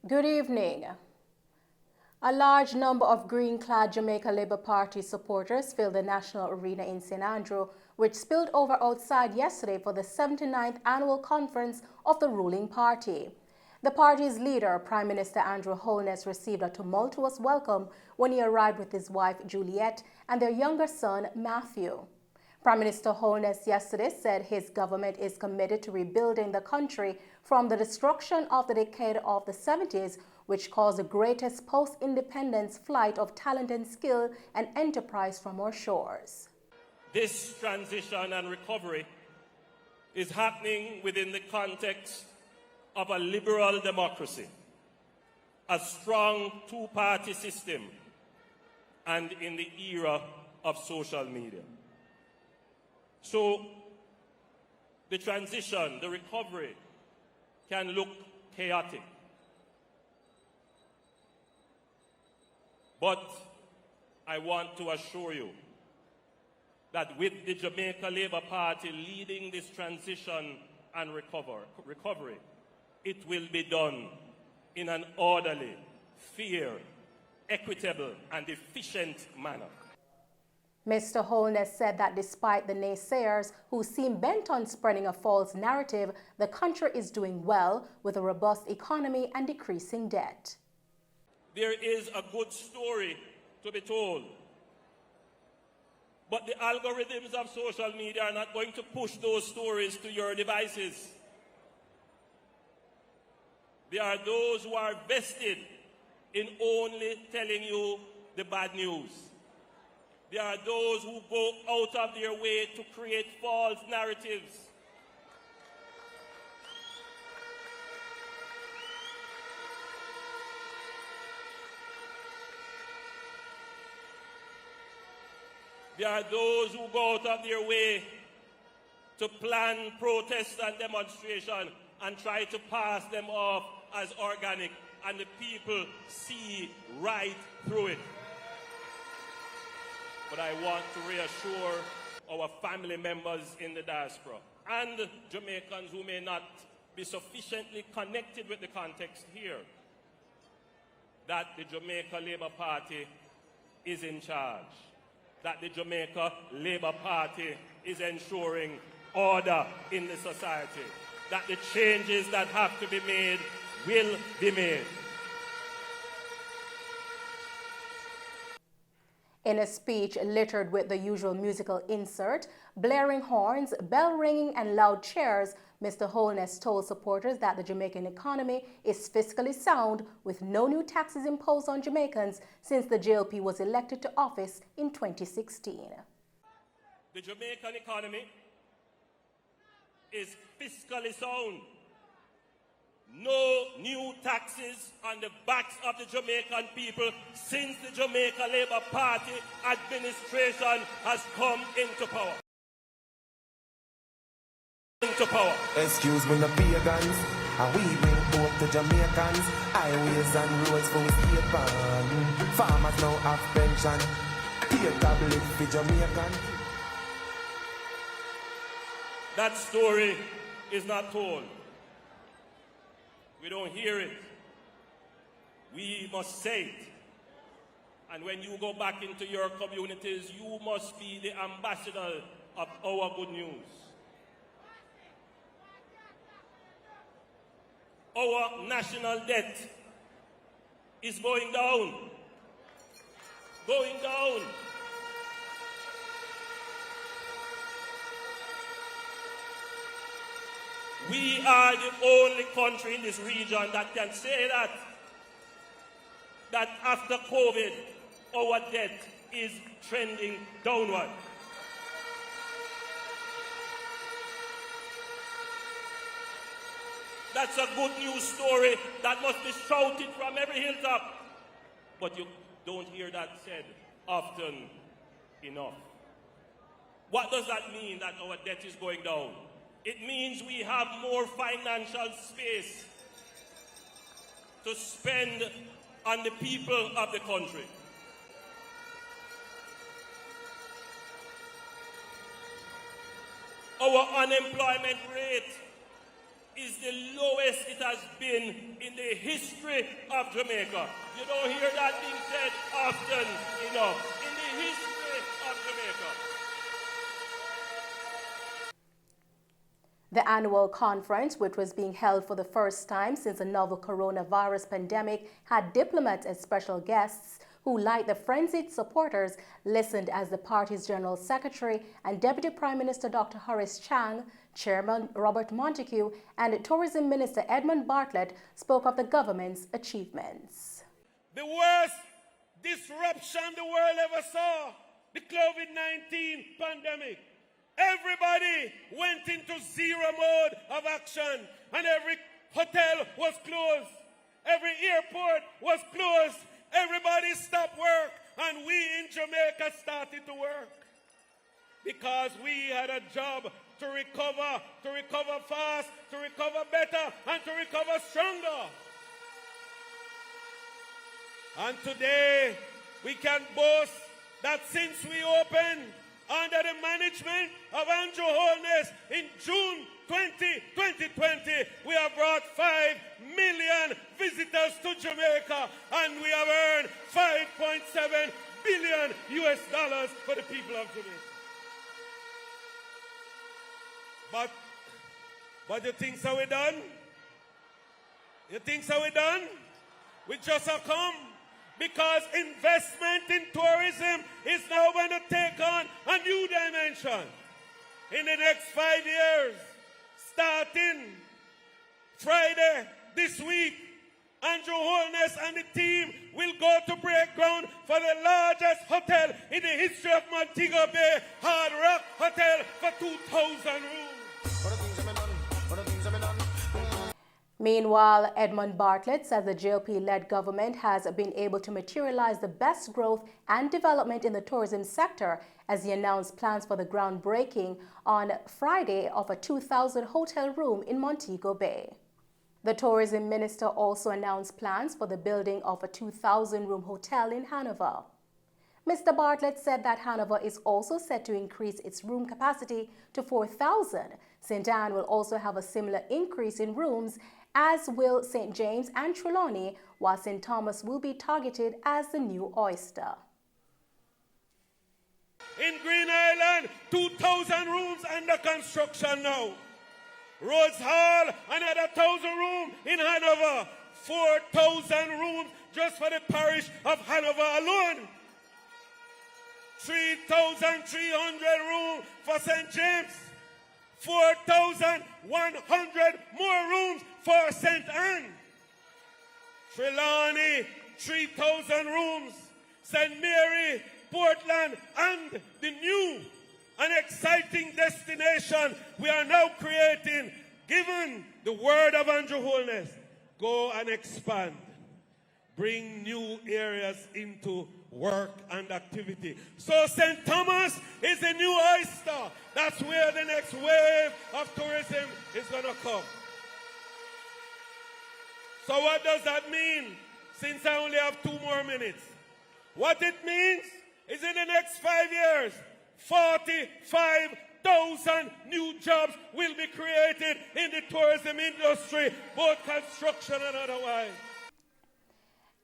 Good evening. A large number of green-clad Jamaica Labour Party supporters filled the National Arena in St. Andrew, which spilled over outside yesterday for the 79th annual conference of the ruling party. The party's leader, Prime Minister Andrew Holness, received a tumultuous welcome when he arrived with his wife Juliet and their younger son Matthew. Prime Minister Holness yesterday said his government is committed to rebuilding the country from the destruction of the decade of the 70s, which caused the greatest post-independence flight of talent and skill and enterprise from our shores. This transition and recovery is happening within the context of a liberal democracy, a strong two-party system, and in the era of social media. So the transition, the recovery, can look chaotic. But I want to assure you that with the Jamaica Labour Party leading this transition and recovery, it will be done in an orderly, fair, equitable, and efficient manner. Mr. Holness said that despite the naysayers who seem bent on spreading a false narrative, the country is doing well with a robust economy and decreasing debt. There is a good story to be told, but the algorithms of social media are not going to push those stories to your devices. There are those who are vested in only telling you the bad news. There are those who go out of their way to create false narratives. There are those who go out of their way to plan protests and demonstration and try to pass them off as organic, and the people see right through it. But I want to reassure our family members in the diaspora and Jamaicans who may not be sufficiently connected with the context here that the Jamaica Labour Party is in charge, that the Jamaica Labour Party is ensuring order in the society, that the changes that have to be made will be made. In a speech littered with the usual musical insert, blaring horns, bell ringing, and loud cheers, Mr. Holness told supporters that the Jamaican economy is fiscally sound, with no new taxes imposed on Jamaicans since the JLP was elected to office in 2016. The Jamaican economy is fiscally sound. No new taxes on the backs of the Jamaican people since the Jamaica Labour Party administration has come into power. Excuse me, the pagans, and we bring hope to Jamaicans. Highways and roads for we skate on. Farmers now have pension. Pay tablet for Jamaican. That story is not told. We don't hear it. We must say it. And when you go back into your communities, you must be the ambassador of our good news. Our national debt is going down. Going down. We are the only country in this region that can say that after COVID, our debt is trending downward. That's a good news story that must be shouted from every hilltop. But you don't hear that said often enough. What does that mean, that our debt is going down? It means we have more financial space to spend on the people of the country. Our unemployment rate is the lowest it has been in the history of Jamaica. You don't hear that being said often enough. In the history of Jamaica. The annual conference, which was being held for the first time since the novel coronavirus pandemic, had diplomats as special guests who, like the frenzied supporters, listened as the party's General Secretary and Deputy Prime Minister Dr. Horace Chang, Chairman Robert Montague, and Tourism Minister Edmund Bartlett spoke of the government's achievements. The worst disruption the world ever saw, the COVID-19 pandemic. Everybody went into zero mode of action, and every hotel was closed. Every airport was closed. Everybody stopped work, and we in Jamaica started to work. Because we had a job to recover fast, to recover better, and to recover stronger. And today, we can boast that since we opened under the management of Andrew Holness in June 2020, we have brought 5 million visitors to Jamaica, and we have earned $5.7 billion for the people of Jamaica. But you think so we done? You think so we done? We just have come because investment in tourism is now going to take on a new dimension. In the next 5 years, starting Friday this week, Andrew Holness and the team will go to break ground for the largest hotel in the history of Montego Bay, Hard Rock Hotel, for 2,000 rooms. Meanwhile, Edmund Bartlett says the GLP-led government has been able to materialize the best growth and development in the tourism sector as he announced plans for the groundbreaking on Friday of a 2,000 hotel room in Montego Bay. The tourism minister also announced plans for the building of a 2,000-room hotel in Hanover. Mr. Bartlett said that Hanover is also set to increase its room capacity to 4,000. St. Anne will also have a similar increase in rooms, as will St. James and Trelawney, while St. Thomas will be targeted as the new oyster. In Green Island, 2,000 rooms under construction now. Rhodes Hall, another 1,000 rooms in Hanover. 4,000 rooms just for the parish of Hanover alone. 3,300 rooms for St. James. 4,100 more rooms for St. Anne. Trelawney, 3,000 rooms. St. Mary, Portland, and the new and exciting destination we are now creating, given the word of Andrew Holness. Go and expand. Bring new areas into work and activity. So St. Thomas is a new oyster. That's where the next wave of tourism is going to come. So what does that mean? Since I only have 2 more minutes. What it means is in the next 5 years, 45,000 new jobs will be created in the tourism industry, both construction and otherwise.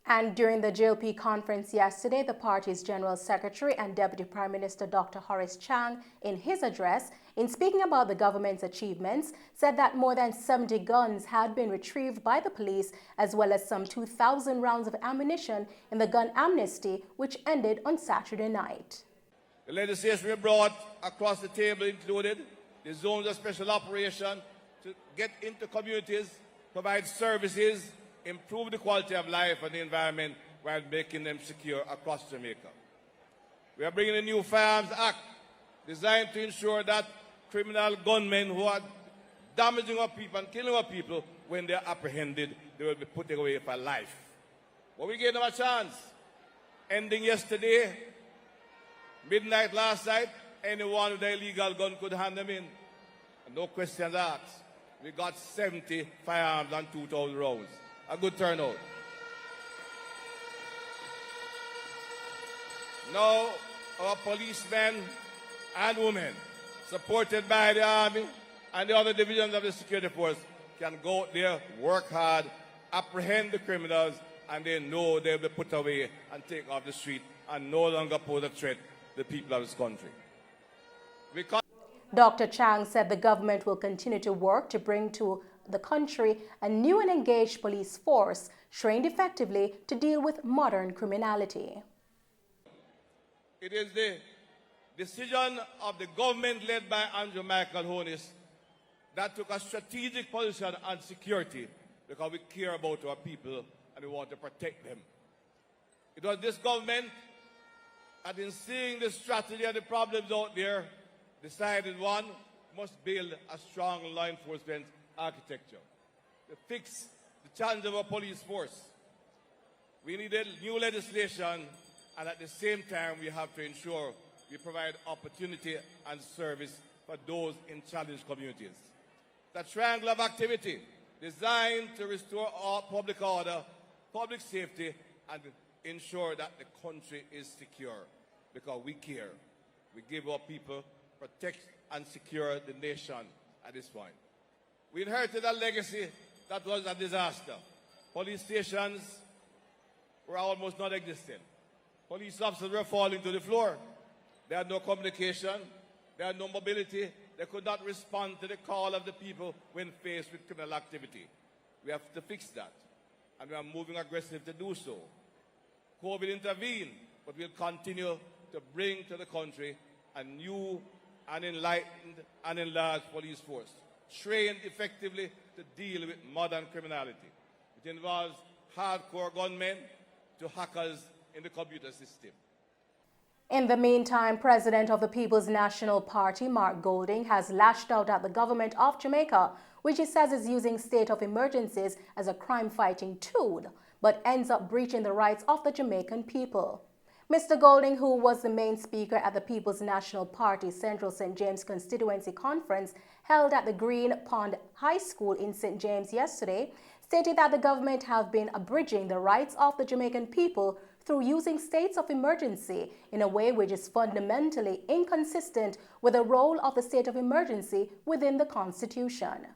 And during the GLP conference yesterday, the party's General Secretary and Deputy Prime Minister Dr. Horace Chang, in his address, in speaking about the government's achievements, said that more than 70 guns had been retrieved by the police, as well as some 2,000 rounds of ammunition in the gun amnesty, which ended on Saturday night. The legislation we brought across the table included the zones of special operation to get into communities, provide services, improve the quality of life and the environment while making them secure across Jamaica. We are bringing a new Firearms Act designed to ensure that criminal gunmen who are damaging our people and killing our people, when they are apprehended, they will be put away for life. But we gave them a chance. Ending yesterday, midnight last night, anyone with an illegal gun could hand them in. And no questions asked. We got 70 firearms and 2,000 rounds. A good turnout. Now, our policemen and women, supported by the Army and the other divisions of the security force, can go out there, work hard, apprehend the criminals, and they know they'll be put away and taken off the street and no longer pose a threat to the people of this country. Dr. Chang said the government will continue to work to bring to the country a new and engaged police force trained effectively to deal with modern criminality. It is the decision of the government led by Andrew Michael Honis that took a strategic position on security because we care about our people and we want to protect them. It was this government that, in seeing the strategy and the problems out there, decided one must build a strong law enforcement architecture to fix the challenge of our police force. We needed new legislation, and at the same time we have to ensure we provide opportunity and service for those in challenged communities. The triangle of activity designed to restore our public order, public safety, and ensure that the country is secure because we care. We give our people, protect and secure the nation at this point. We inherited a legacy that was a disaster. Police stations were almost non-existent. Police officers were falling to the floor. They had no communication. They had no mobility. They could not respond to the call of the people when faced with criminal activity. We have to fix that, and we are moving aggressive to do so. COVID intervened, but we'll continue to bring to the country a new and enlightened and enlarged police force, trained effectively to deal with modern criminality. It involves hardcore gunmen to hackers in the computer system. In the meantime, President of the People's National Party, Mark Golding, has lashed out at the government of Jamaica, which he says is using state of emergencies as a crime-fighting tool, but ends up breaching the rights of the Jamaican people. Mr. Golding, who was the main speaker at the People's National Party Central St. James Constituency Conference held at the Green Pond High School in St. James yesterday, stated that the government have been abridging the rights of the Jamaican people through using states of emergency in a way which is fundamentally inconsistent with the role of the state of emergency within the Constitution.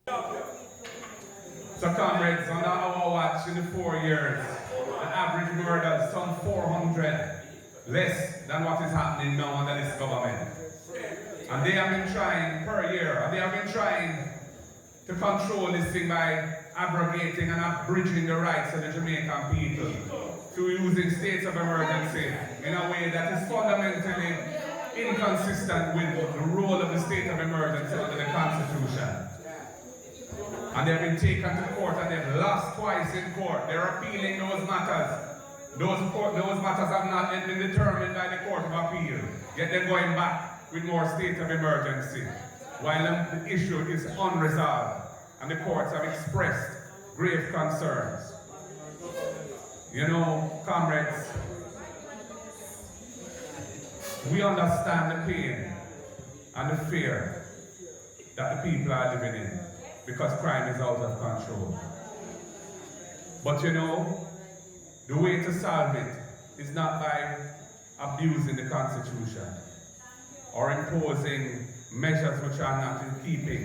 So comrades, under our watch in the 4 years, the average murder is some 400 less than what is happening now under this government. And they have been trying per year, and they have been trying to control this thing by abrogating and abridging the rights of the Jamaican people through using states of emergency in a way that is fundamentally inconsistent with the role of the state of emergency under the Constitution. And they've been taken to court and they've lost twice in court. They're appealing those matters. Those matters have not yet been determined by the Court of Appeal. Yet they're going back with more state of emergency, while the issue is unresolved and the courts have expressed grave concerns. You know, comrades, we understand the pain and the fear that the people are living in because crime is out of control. But you know, the way to solve it is not by abusing the Constitution or imposing measures which are not in keeping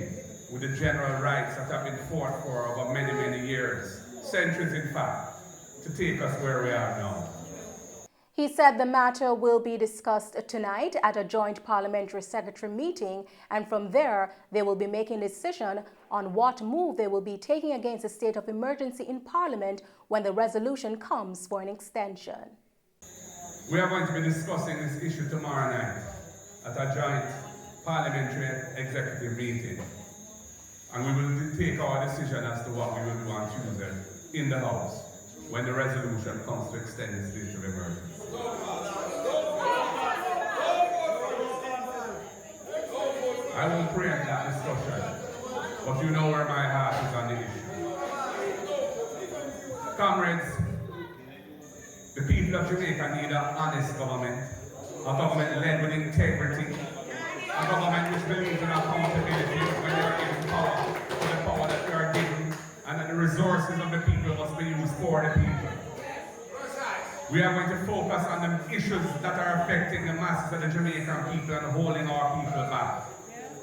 with the general rights that have been fought for over many, many years, centuries in fact, to take us where we are now. He said the matter will be discussed tonight at a joint parliamentary secretary meeting, and from there they will be making a decision on what move they will be taking against the state of emergency in Parliament when the resolution comes for an extension. We are going to be discussing this issue tomorrow night at a joint parliamentary executive meeting, and we will take our decision as to what we will do on Tuesday in the House when the resolution comes to extend the state of emergency. I won't preempt that discussion, but you know where my heart is on the issue. Comrades, the people of Jamaica need an honest government, a government led with integrity, a government which believes in accountability when they are given power for the power that they are given, and that the resources of the people must be used for the people. We are going to focus on the issues that are affecting the masses of the Jamaican people and holding our people back.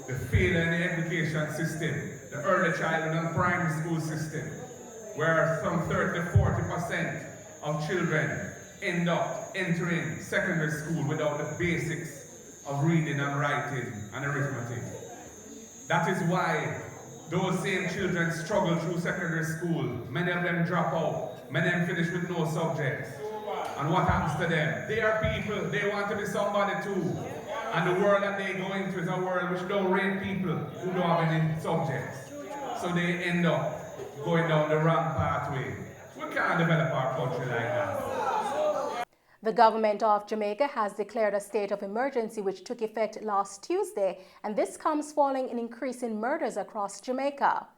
The failure in the education system, the early childhood and primary school system, where some 30 to 40% of children end up entering secondary school without the basics of reading and writing and arithmetic. That is why those same children struggle through secondary school. Many of them drop out. Many of them finish with no subjects. And what happens to them? They are people, they want to be somebody too. And the world that they go into is a world which don't rate people who don't have any subjects. So they end up going down the wrong pathway. We can't develop our country like that. The government of Jamaica has declared a state of emergency which took effect last Tuesday, and this comes following an increase in murders across Jamaica.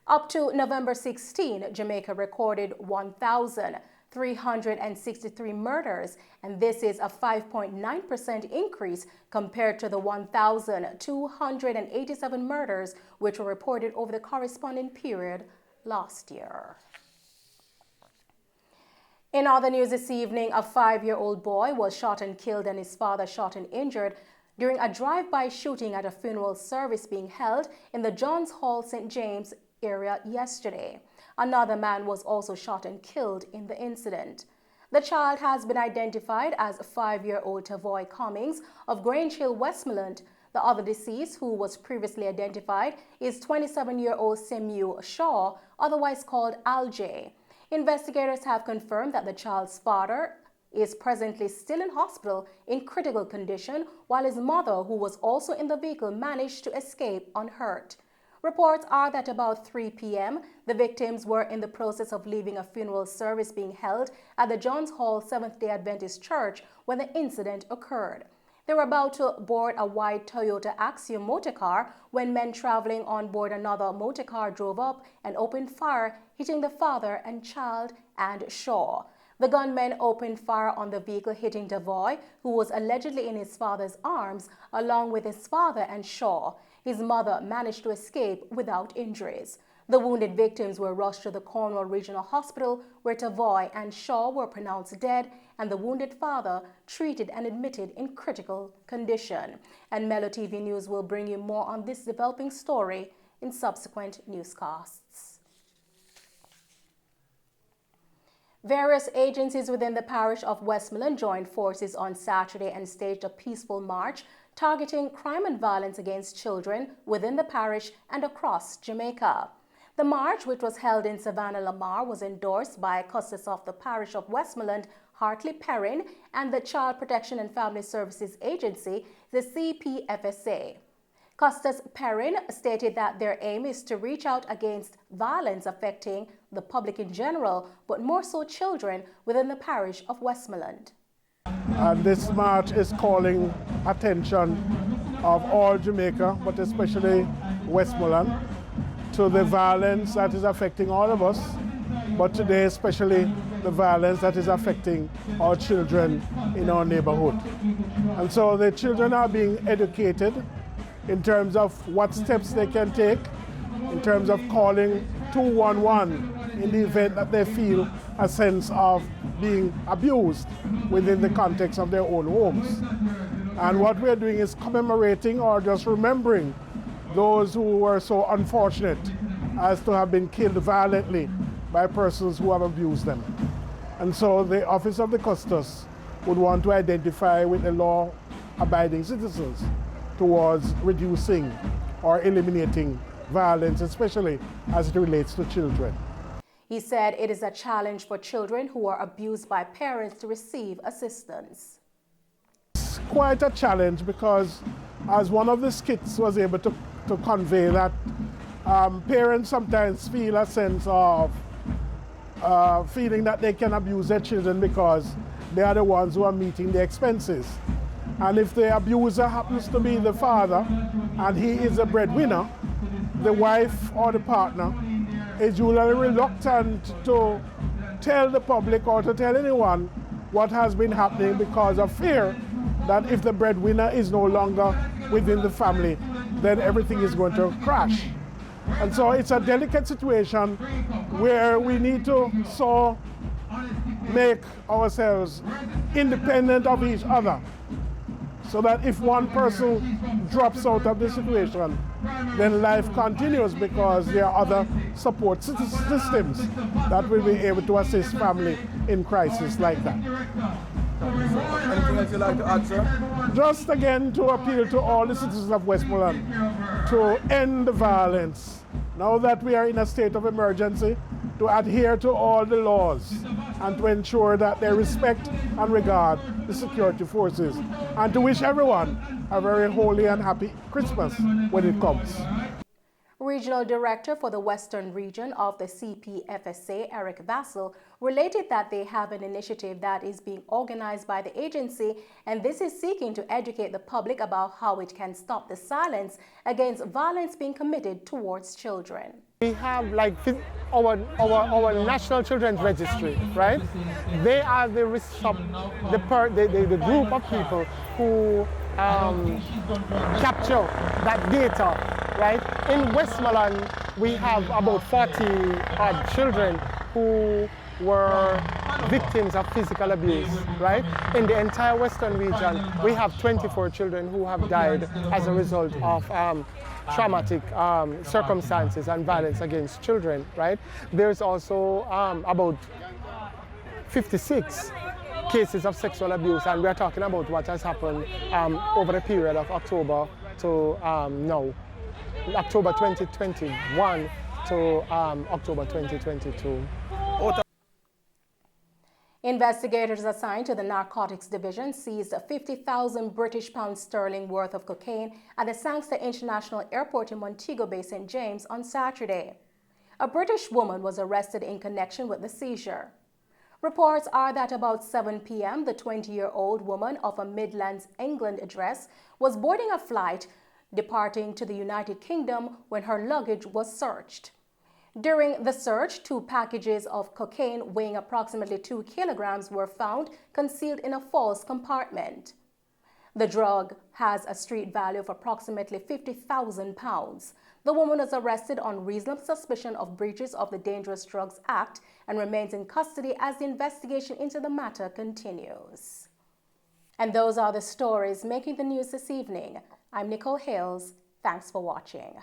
Up to November 16, Jamaica recorded 1,363 murders, and this is a 5.9% increase compared to the 1,287 murders which were reported over the corresponding period last year. In other news this evening, a 5-year-old boy was shot and killed and his father shot and injured during a drive-by shooting at a funeral service being held in the Johns Hall, St. James area yesterday. Another man was also shot and killed in the incident. The child has been identified as 5-year-old Tavoy Cummings of Grange Hill, Westmoreland. The other deceased, who was previously identified, is 27-year-old Samuel Shaw, otherwise called Al-J. Investigators have confirmed that the child's father is presently still in hospital in critical condition, while his mother, who was also in the vehicle, managed to escape unhurt. Reports are that about 3 p.m., the victims were in the process of leaving a funeral service being held at the Johns Hall Seventh-day Adventist Church when the incident occurred. They were about to board a white Toyota Axiom motorcar when men traveling on board another motorcar drove up and opened fire, hitting the father and child and Shaw. The gunmen opened fire on the vehicle, hitting Devoy, who was allegedly in his father's arms, along with his father and Shaw. His mother managed to escape without injuries. The wounded victims were rushed to the Cornwall Regional Hospital, where Tavoy and Shaw were pronounced dead and the wounded father treated and admitted in critical condition. And Mello TV News will bring you more on this developing story in subsequent newscasts. Various agencies within the parish of Westmoreland joined forces on Saturday and staged a peaceful march targeting crime and violence against children within the parish and across Jamaica. The march, which was held in Savannah Lamar, was endorsed by Custis of the parish of Westmoreland, Hartley Perrin, and the Child Protection and Family Services Agency, the CPFSA. Custis Perrin stated that their aim is to reach out against violence affecting the public in general, but more so children within the parish of Westmoreland. And this march is calling attention of all Jamaica, but especially Westmoreland, to the violence that is affecting all of us, but today especially the violence that is affecting our children in our neighborhood. And so the children are being educated in terms of what steps they can take, in terms of calling 211 in the event that they feel a sense of being abused within the context of their own homes. And what we're doing is commemorating or just remembering those who were so unfortunate as to have been killed violently by persons who have abused them. And so the Office of the Custos would want to identify with the law-abiding citizens towards reducing or eliminating violence, especially as it relates to children. He said it is a challenge for children who are abused by parents to receive assistance. It's quite a challenge because, as one of the skits was able to convey, that parents sometimes feel a sense of feeling that they can abuse their children because they are the ones who are meeting the expenses. And if the abuser happens to be the father and he is a breadwinner, the wife or the partner is usually reluctant to tell the public or to tell anyone what has been happening because of fear that if the breadwinner is no longer within the family, then everything is going to crash. And so it's a delicate situation where we need to make ourselves independent of each other so that if one person drops out of the situation, then life continues because there are other support systems that will be able to assist family in crisis like that. Anything else you'd like to add, sir? Just again to appeal to all the citizens of Westmoreland to end the violence. Now that we are in a state of emergency, to adhere to all the laws and to ensure that they respect and regard the security forces, and to wish everyone a very holy and happy Christmas when it comes. Regional Director for the Western Region of the CPFSA, Eric Vassell, related that they have an initiative that is being organized by the agency, and this is seeking to educate the public about how it can stop the silence against violence being committed towards children. We have like our National Children's Registry, right? They are the group of people who capture that data, right? In Westmoreland, we have about 40 odd children who were victims of physical abuse, right? In the entire Western region, we have 24 children who have died as a result of traumatic circumstances and violence against children, right? There's also about 56 cases of sexual abuse, and we're talking about what has happened over the period of October to now, October 2021 to October 2022. Investigators assigned to the Narcotics Division seized 50,000 British pounds sterling worth of cocaine at the Sangster International Airport in Montego Bay, St. James on Saturday. A British woman was arrested in connection with the seizure. Reports are that about 7 p.m., the 20-year-old woman of a Midlands, England address was boarding a flight departing to the United Kingdom when her luggage was searched. During the search, 2 packages of cocaine weighing approximately 2 kilograms were found concealed in a false compartment. The drug has a street value of approximately £50,000. The woman was arrested on reasonable suspicion of breaches of the Dangerous Drugs Act and remains in custody as the investigation into the matter continues. And those are the stories making the news this evening. I'm Nicole Hales. Thanks for watching.